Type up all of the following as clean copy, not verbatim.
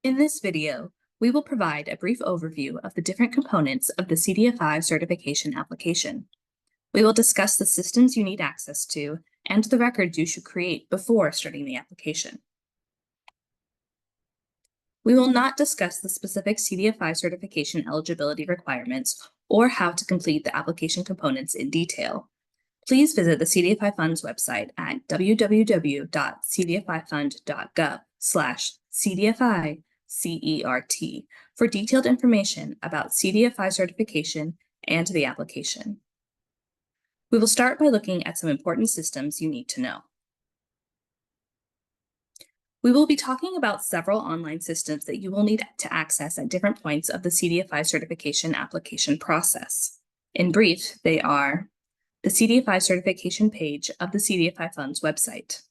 In this video, we will provide a brief overview of the different components of the CDFI certification application. We will discuss the systems you need access to and the records you should create before starting the application. We will not discuss the specific CDFI certification eligibility requirements or how to complete the application components in detail. Please visit the CDFI Fund's website at www.cdfifund.gov/CDFI-CERT for detailed information about CDFI certification and the application. We will start by looking at some important systems you need to know. We will be talking about several online systems that you will need to access at different points of the CDFI certification application process. In brief, they are the CDFI certification page of the CDFI Fund's website.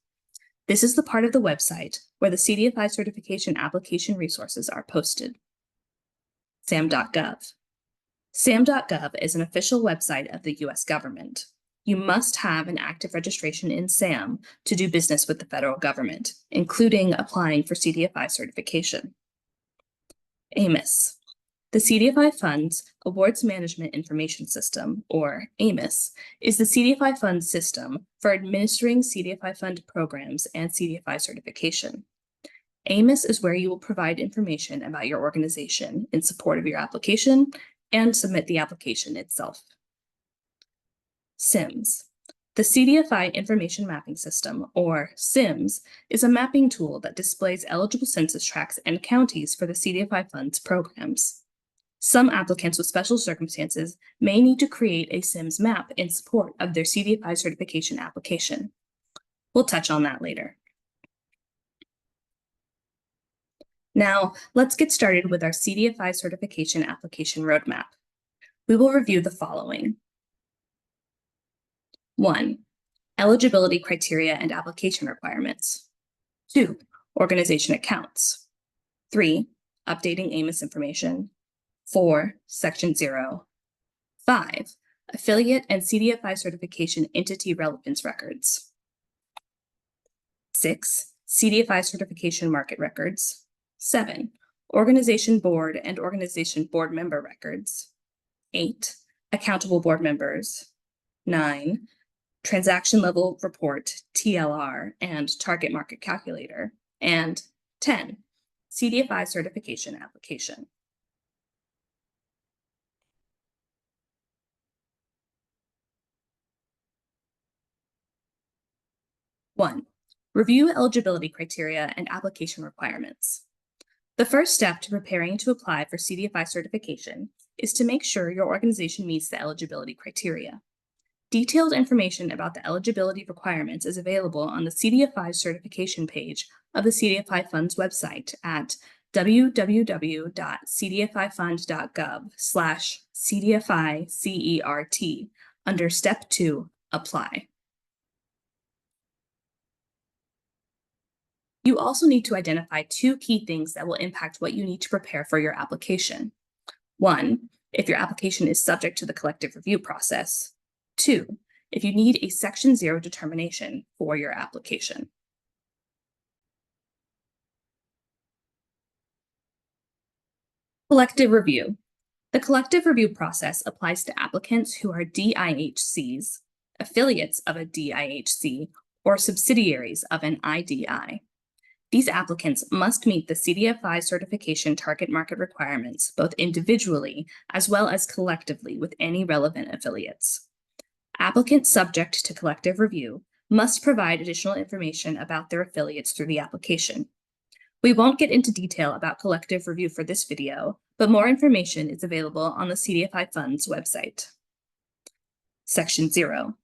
This is the part of the website where the CDFI certification application resources are posted. SAM.gov. SAM.gov is an official website of the U.S. government. You must have an active registration in SAM to do business with the federal government, including applying for CDFI certification. AMIS. The CDFI Fund's Awards Management Information System, or AMIS, is the CDFI Fund system for administering CDFI Fund programs and CDFI certification. AMIS is where you will provide information about your organization in support of your application and submit the application itself. SIMS. The CDFI Information Mapping System, or SIMS, is a mapping tool that displays eligible census tracts and counties for the CDFI Fund's programs. Some applicants with special circumstances may need to create a SIMS map in support of their CDFI certification application. We'll touch on that later. Now, let's get started with our CDFI certification application roadmap. We will review the following. 1. Eligibility criteria and application requirements. 2. Organization accounts. 3. Updating AMIS information. 4. Section 0. 5. Affiliate and CDFI certification entity relevance records. 6. CDFI certification market records. 7. Organization board and organization board member records. 8. Accountable board members. 9. Transaction level report, TLR, and target market calculator. And 10. CDFI certification application. One, review eligibility criteria and application requirements. The first step to preparing to apply for CDFI certification is to make sure your organization meets the eligibility criteria. Detailed information about the eligibility requirements is available on the CDFI certification page of the CDFI Fund's website at www.cdfifund.gov/CDFI-CERT under Step 2, Apply. You also need to identify two key things that will impact what you need to prepare for your application. 1, if your application is subject to the collective review process. 2, if you need a Section 0 determination for your application. Collective review. The collective review process applies to applicants who are DIHCs, affiliates of a DIHC, or subsidiaries of an IDI. These applicants must meet the CDFI certification target market requirements, both individually as well as collectively with any relevant affiliates. Applicants subject to collective review must provide additional information about their affiliates through the application. We won't get into detail about collective review for this video, but more information is available on the CDFI Fund's website. Section 0.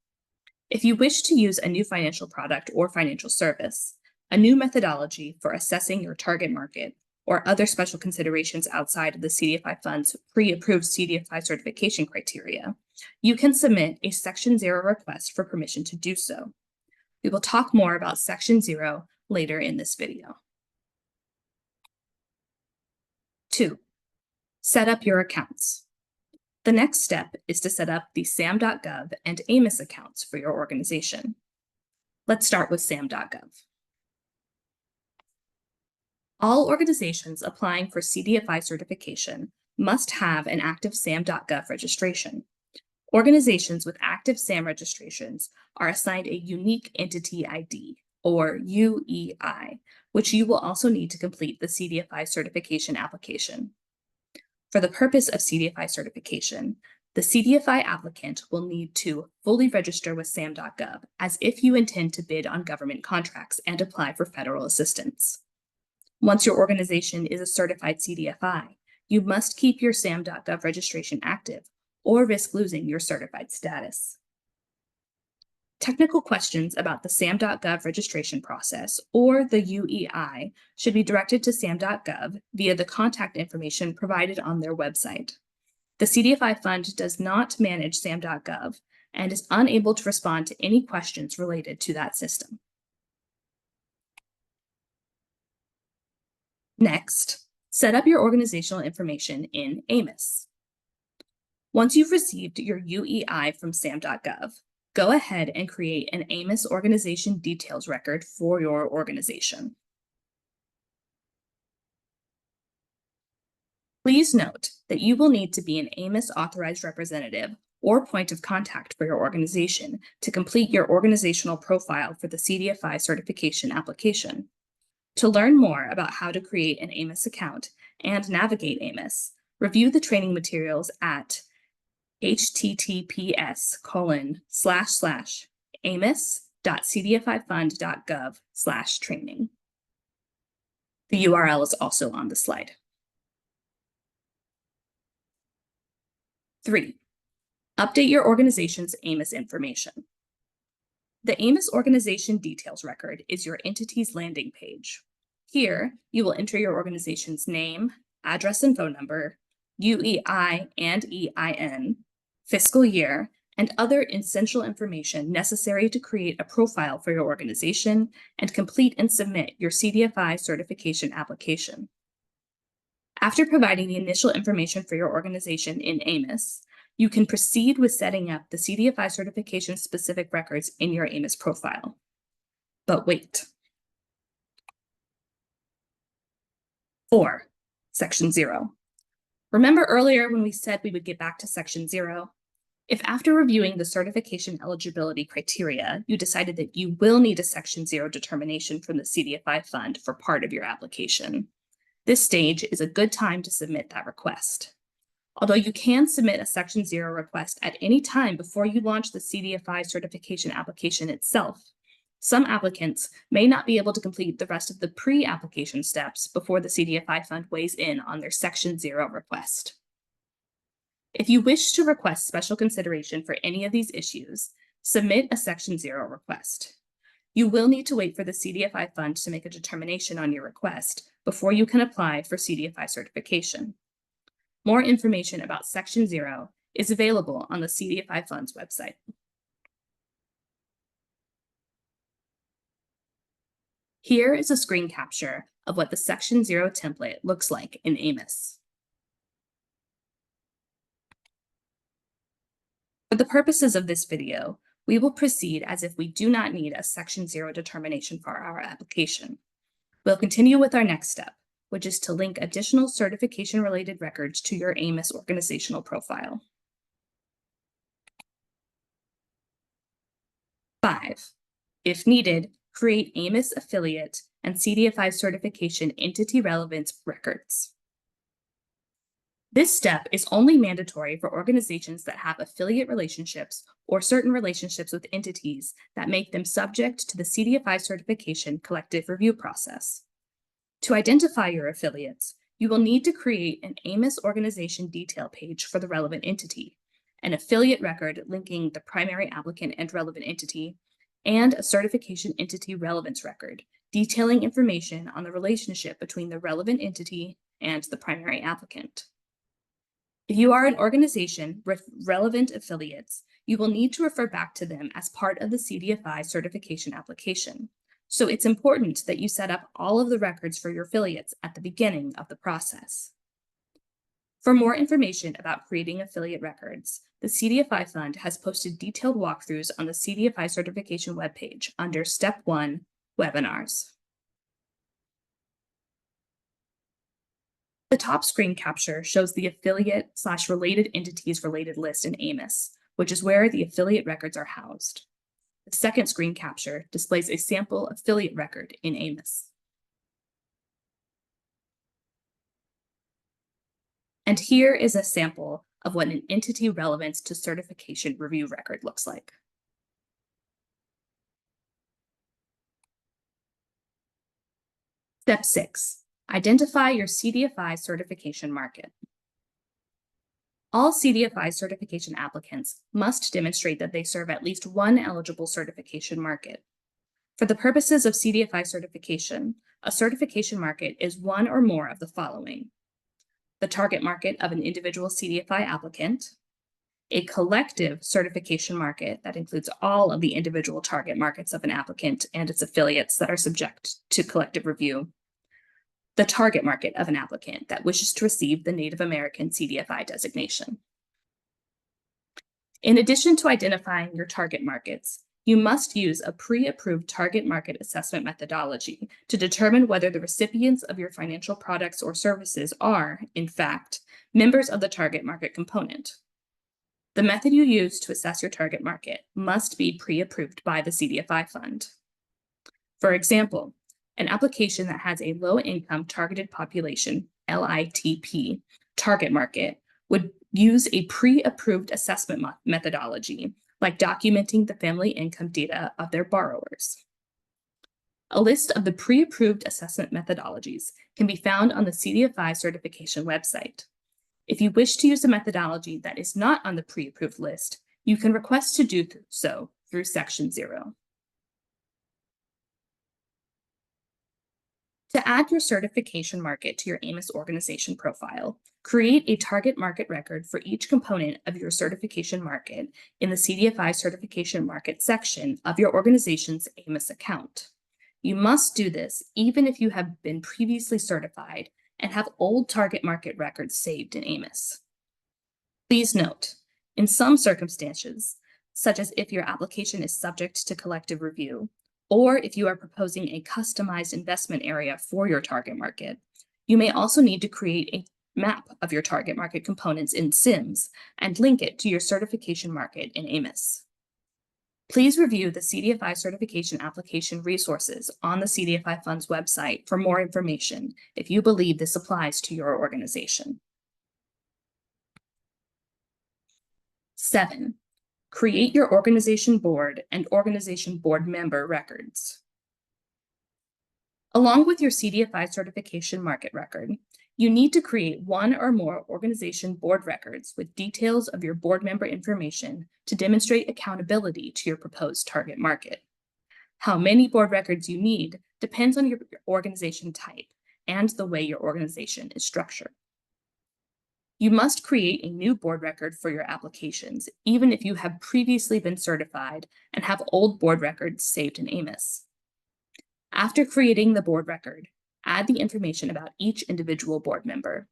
If you wish to use a new financial product or financial service, a new methodology for assessing your target market, or other special considerations outside of the CDFI Fund's pre-approved CDFI certification criteria, you can submit a Section 0 request for permission to do so. We will talk more about Section 0 later in this video. 2. Set up your accounts. The next step is to set up the SAM.gov and AMIS accounts for your organization. Let's start with SAM.gov. All organizations applying for CDFI certification must have an active SAM.gov registration. Organizations with active SAM registrations are assigned a Unique Entity ID, or UEI, which you will also need to complete the CDFI certification application. For the purpose of CDFI certification, the CDFI applicant will need to fully register with SAM.gov as if you intend to bid on government contracts and apply for federal assistance. Once your organization is a certified CDFI, you must keep your SAM.gov registration active or risk losing your certified status. Technical questions about the SAM.gov registration process or the UEI should be directed to SAM.gov via the contact information provided on their website. The CDFI Fund does not manage SAM.gov and is unable to respond to any questions related to that system. Next, set up your organizational information in AMIS. Once you've received your UEI from SAM.gov, go ahead and create an AMIS organization details record for your organization. Please note that you will need to be an AMIS authorized representative or point of contact for your organization to complete your organizational profile for the CDFI certification application. To learn more about how to create an AMIS account and navigate AMIS, review the training materials at https://amos.cdfifund.gov/training. The URL is also on the slide. 3. Update your organization's AMIS information. The AMIS organization details record is your entity's landing page. Here, you will enter your organization's name, address and phone number, UEI and EIN, fiscal year, and other essential information necessary to create a profile for your organization and complete and submit your CDFI certification application. After providing the initial information for your organization in AMIS, you can proceed with setting up the CDFI certification specific records in your AMIS profile. But wait. 4. Section 0. Remember earlier when we said we would get back to Section 0? If after reviewing the certification eligibility criteria, you decided that you will need a Section 0 determination from the CDFI fund for part of your application, this stage is a good time to submit that request. Although you can submit a Section 0 request at any time before you launch the CDFI certification application itself, some applicants may not be able to complete the rest of the pre-application steps before the CDFI fund weighs in on their Section 0 request. If you wish to request special consideration for any of these issues, submit a Section 0 request. You will need to wait for the CDFI fund to make a determination on your request before you can apply for CDFI certification. More information about Section 0 is available on the CDFI Fund's website. Here is a screen capture of what the Section 0 template looks like in AMIS. For the purposes of this video, we will proceed as if we do not need a Section 0 determination for our application. We'll continue with our next step, which is to link additional certification-related records to your AMIS organizational profile. 5. If needed, create AMIS affiliate and CDFI certification entity relevance records. This step is only mandatory for organizations that have affiliate relationships or certain relationships with entities that make them subject to the CDFI certification collective review process. To identify your affiliates, you will need to create an AMIS organization detail page for the relevant entity, an affiliate record linking the primary applicant and relevant entity, and a certification entity relevance record detailing information on the relationship between the relevant entity and the primary applicant. If you are an organization with relevant affiliates, you will need to refer back to them as part of the CDFI certification application. So it's important that you set up all of the records for your affiliates at the beginning of the process. For more information about creating affiliate records, the CDFI Fund has posted detailed walkthroughs on the CDFI certification webpage under Step 1, Webinars. The top screen capture shows the affiliate/related entities related list in AMIS, which is where the affiliate records are housed. The second screen capture displays a sample affiliate record in AMIS. And here is a sample of what an entity relevance to certification review record looks like. Step 6. Identify your CDFI certification market. All CDFI certification applicants must demonstrate that they serve at least one eligible certification market. For the purposes of CDFI certification, a certification market is one or more of the following: the target market of an individual CDFI applicant, a collective certification market that includes all of the individual target markets of an applicant and its affiliates that are subject to collective review, the target market of an applicant that wishes to receive the Native American CDFI designation. In addition to identifying your target markets, you must use a pre-approved target market assessment methodology to determine whether the recipients of your financial products or services are, in fact, members of the target market component. The method you use to assess your target market must be pre-approved by the CDFI fund. For example, an application that has a low-income targeted population, LITP, target market would use a pre-approved assessment methodology, like documenting the family income data of their borrowers. A list of the pre-approved assessment methodologies can be found on the CDFI certification website. If you wish to use a methodology that is not on the pre-approved list, you can request to do so through Section 0. To add your certification market to your AMIS organization profile, create a target market record for each component of your certification market in the CDFI certification market section of your organization's AMIS account. You must do this even if you have been previously certified and have old target market records saved in AMIS. Please note, in some circumstances, such as if your application is subject to collective review, or if you are proposing a customized investment area for your target market, you may also need to create a map of your target market components in CIMS and link it to your certification market in AMIS. Please review the CDFI certification application resources on the CDFI Fund's website for more information if you believe this applies to your organization. 7. Create your organization board and organization board member records. Along with your CDFI certification market record, you need to create one or more organization board records with details of your board member information to demonstrate accountability to your proposed target market. How many board records you need depends on your organization type and the way your organization is structured. You must create a new board record for your applications, even if you have previously been certified and have old board records saved in AMIS. After creating the board record, add the information about each individual board member.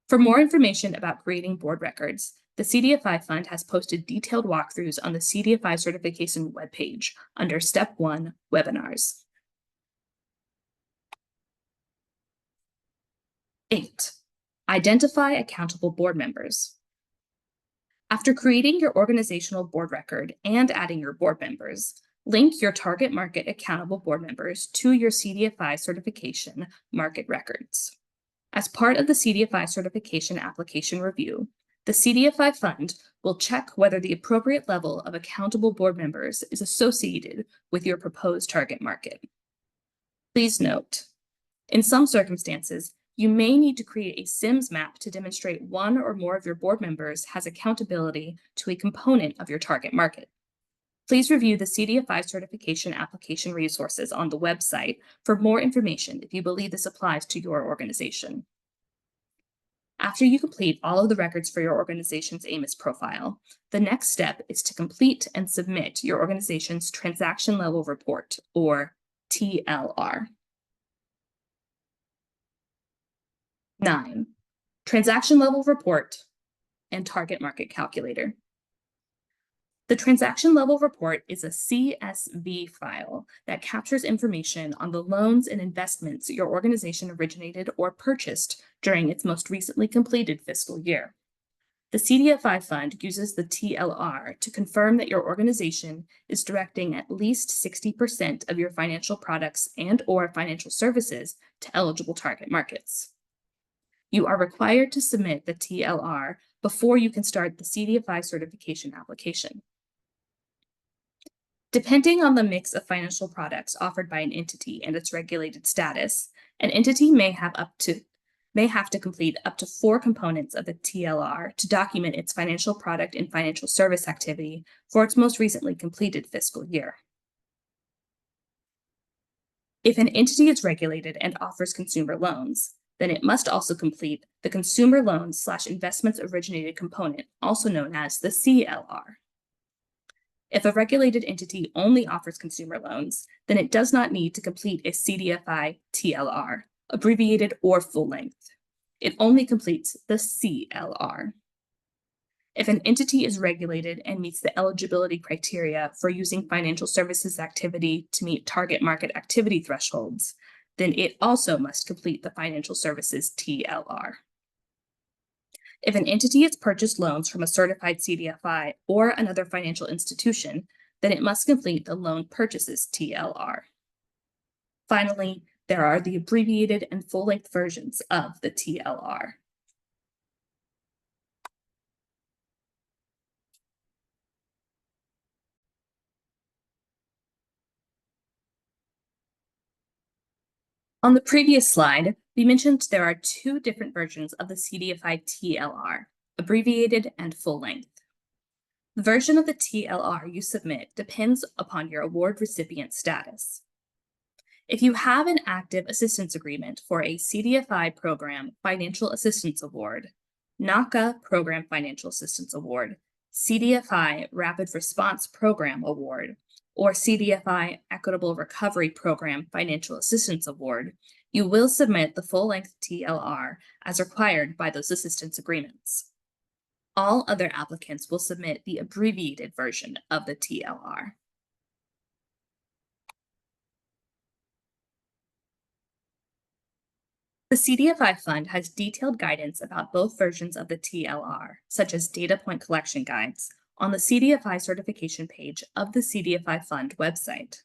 For more information about creating board records, the CDFI Fund has posted detailed walkthroughs on the CDFI certification webpage under Step 1, Webinars. 8. Identify accountable board members. After creating your organizational board record and adding your board members, link your target market accountable board members to your CDFI certification market records. As part of the CDFI certification application review, the CDFI Fund will check whether the appropriate level of accountable board members is associated with your proposed target market. Please note, in some circumstances, you may need to create a CIMS map to demonstrate one or more of your board members has accountability to a component of your target market. Please review the CDFI certification application resources on the website for more information if you believe this applies to your organization. After you complete all of the records for your organization's AMIS profile, the next step is to complete and submit your organization's transaction level report, or TLR. 9. Transaction level report and target market calculator. The transaction level report is a CSV file that captures information on the loans and investments your organization originated or purchased during its most recently completed fiscal year. The CDFI fund uses the TLR to confirm that your organization is directing at least 60% of your financial products and/or financial services to eligible target markets. You are required to submit the TLR before you can start the CDFI certification application. Depending on the mix of financial products offered by an entity and its regulated status, an entity may have to complete up to 4 components of the TLR to document its financial product and financial service activity for its most recently completed fiscal year. If an entity is regulated and offers consumer loans, then it must also complete the consumer loans/investments originated component, also known as the CLR. If a regulated entity only offers consumer loans, then it does not need to complete a CDFI TLR, abbreviated or full length. It only completes the CLR. If an entity is regulated and meets the eligibility criteria for using financial services activity to meet target market activity thresholds, then it also must complete the financial services TLR. If an entity has purchased loans from a certified CDFI or another financial institution, then it must complete the loan purchases TLR. Finally, there are the abbreviated and full-length versions of the TLR. On the previous slide, we mentioned there are 2 different versions of the CDFI TLR, abbreviated and full length. The version of the TLR you submit depends upon your award recipient status. If you have an active assistance agreement for a CDFI Program Financial Assistance Award, NACA Program Financial Assistance Award, CDFI Rapid Response Program Award, or CDFI Equitable Recovery Program Financial Assistance Award, you will submit the full-length TLR as required by those assistance agreements. All other applicants will submit the abbreviated version of the TLR. The CDFI fund has detailed guidance about both versions of the TLR, such as data point collection guides, on the CDFI certification page of the CDFI Fund website.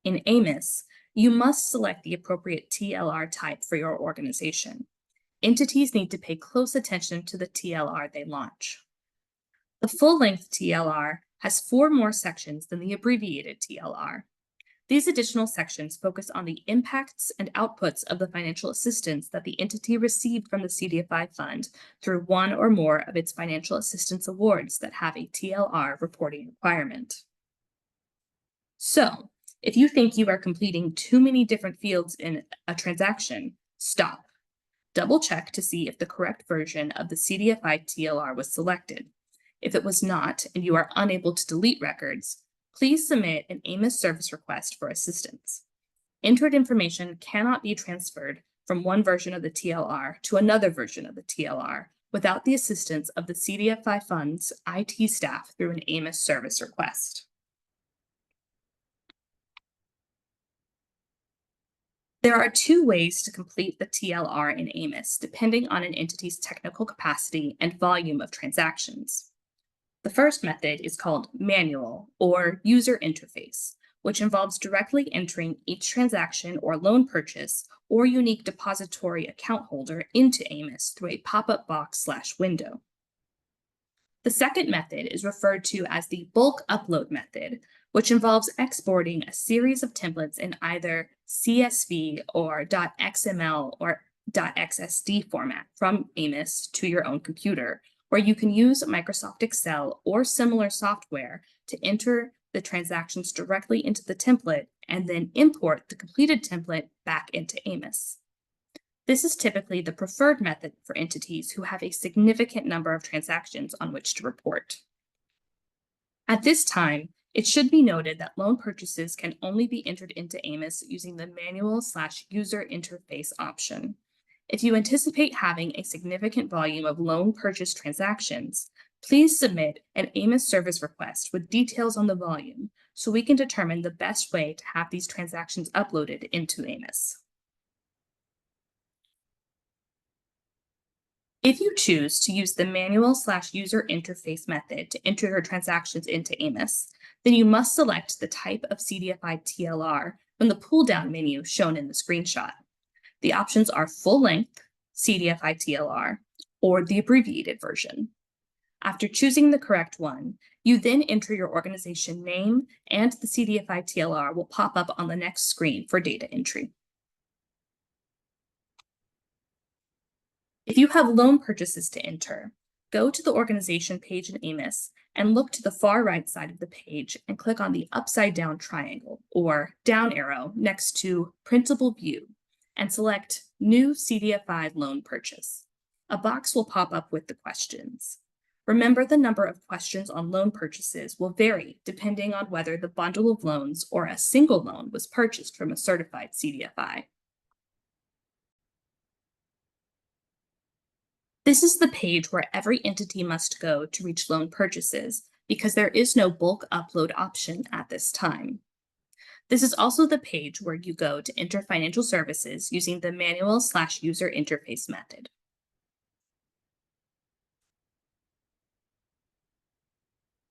In AMIS, you must select the appropriate TLR type for your organization. Entities need to pay close attention to the TLR they launch. The full-length TLR has 4 more sections than the abbreviated TLR. These additional sections focus on the impacts and outputs of the financial assistance that the entity received from the CDFI fund through one or more of its financial assistance awards that have a TLR reporting requirement. So, if you think you are completing too many different fields in a transaction, stop. Double check to see if the correct version of the CDFI TLR was selected. If it was not, and you are unable to delete records, please submit an AMIS service request for assistance. Entered information cannot be transferred from one version of the TLR to another version of the TLR without the assistance of the CDFI Fund's IT staff through an AMIS service request. There are 2 ways to complete the TLR in AMIS, depending on an entity's technical capacity and volume of transactions. The first method is called manual or user interface, which involves directly entering each transaction or loan purchase or unique depository account holder into AMIS through a pop-up box/window. The second method is referred to as the bulk upload method, which involves exporting a series of templates in either CSV or .xml or .xsd format from AMIS to your own computer, where you can use Microsoft Excel or similar software to enter the transactions directly into the template and then import the completed template back into AMIS. This is typically the preferred method for entities who have a significant number of transactions on which to report. At this time, it should be noted that loan purchases can only be entered into AMIS using the manual/user interface option. If you anticipate having a significant volume of loan purchase transactions, Please submit an AMIS service request with details on the volume so we can determine the best way to have these transactions uploaded into AMIS. If you choose to use the manual/user interface method to enter your transactions into AMIS, then you must select the type of CDFI TLR from the pull-down menu shown in the screenshot. The options are full-length CDFI TLR or the abbreviated version. After choosing the correct one, you then enter your organization name and the CDFI TLR will pop up on the next screen for data entry. If you have loan purchases to enter, go to the organization page in AMIS and look to the far right side of the page and click on the upside down triangle or down arrow next to Printable View and select New CDFI Loan Purchase. A box will pop up with the questions. Remember, the number of questions on loan purchases will vary depending on whether the bundle of loans or a single loan was purchased from a certified CDFI. This is the page where every entity must go to reach loan purchases because there is no bulk upload option at this time. This is also the page where you go to enter financial services using the manual/user interface method.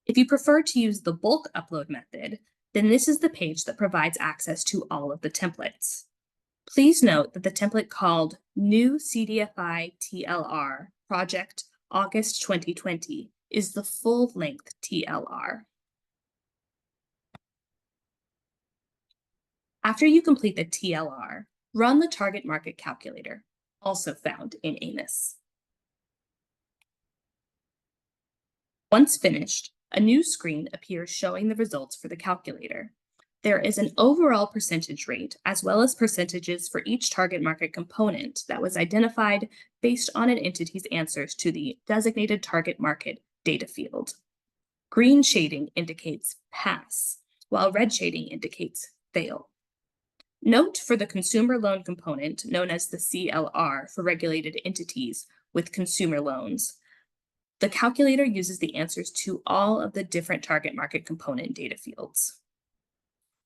If you prefer to use the bulk upload method, then this is the page that provides access to all of the templates. Please note that the template called New CDFI TLR Project August 2020 is the full-length TLR. After you complete the TLR, run the target market calculator, also found in AMIS. Once finished, a new screen appears showing the results for the calculator. There is an overall percentage rate as well as percentages for each target market component that was identified based on an entity's answers to the designated target market data field. Green shading indicates pass, while red shading indicates fail. Note for the consumer loan component, known as the CLR for regulated entities with consumer loans, the calculator uses the answers to all of the different target market component data fields.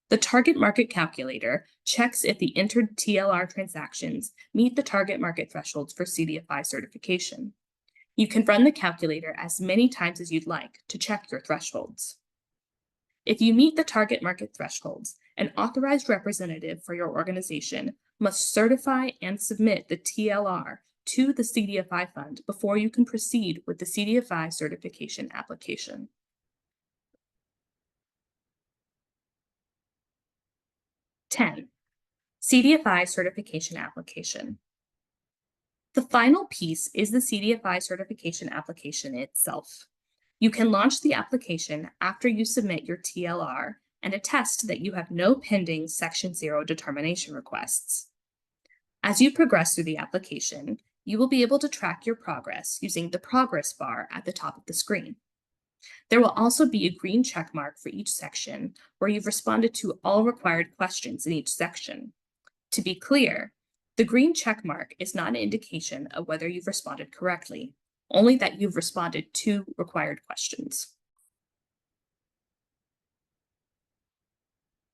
The target market calculator checks if the entered TLR transactions meet the target market thresholds for CDFI certification. You can run the calculator as many times as you'd like to check your thresholds. If you meet the target market thresholds, an authorized representative for your organization must certify and submit the TLR to the CDFI fund before you can proceed with the CDFI certification application. CDFI certification application. The final piece is the CDFI certification application itself. You can launch the application after you submit your TLR and attest that you have no pending Section 0 determination requests. As you progress through the application, you will be able to track your progress using the progress bar at the top of the screen. There will also be a green check mark for each section where you've responded to all required questions in each section. To be clear, the green check mark is not an indication of whether you've responded correctly, only that you've responded to required questions.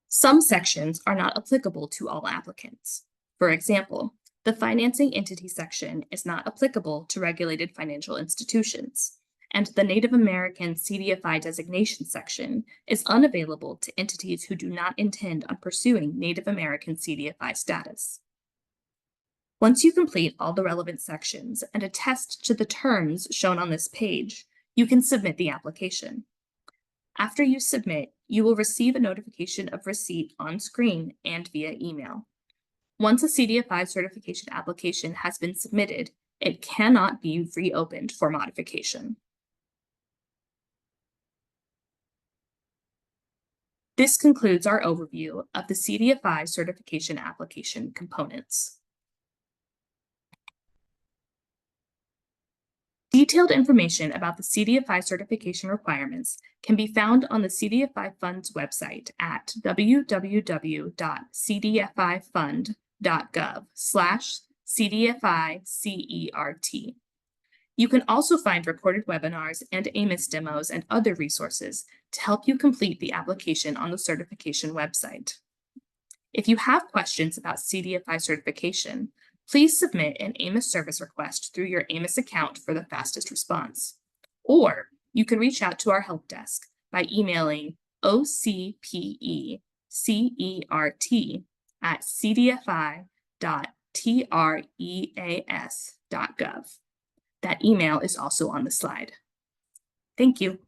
Some sections are not applicable to all applicants. For example, the financing entity section is not applicable to regulated financial institutions, and the Native American CDFI designation section is unavailable to entities who do not intend on pursuing Native American CDFI status. Once you complete all the relevant sections and attest to the terms shown on this page, you can submit the application. After you submit, you will receive a notification of receipt on screen and via email. Once a CDFI certification application has been submitted, it cannot be reopened for modification. This concludes our overview of the CDFI certification application components. Detailed information about the CDFI certification requirements can be found on the CDFI Fund's website at www.cdfifund.gov/CDFI-CERT. You can also find recorded webinars and AMIS demos and other resources to help you complete the application on the certification website. If you have questions about CDFI certification, please submit an AMIS service request through your AMIS account for the fastest response. Or you can reach out to our help desk by emailing ocpecert@cdfi.treas.gov. That email is also on the slide. Thank you.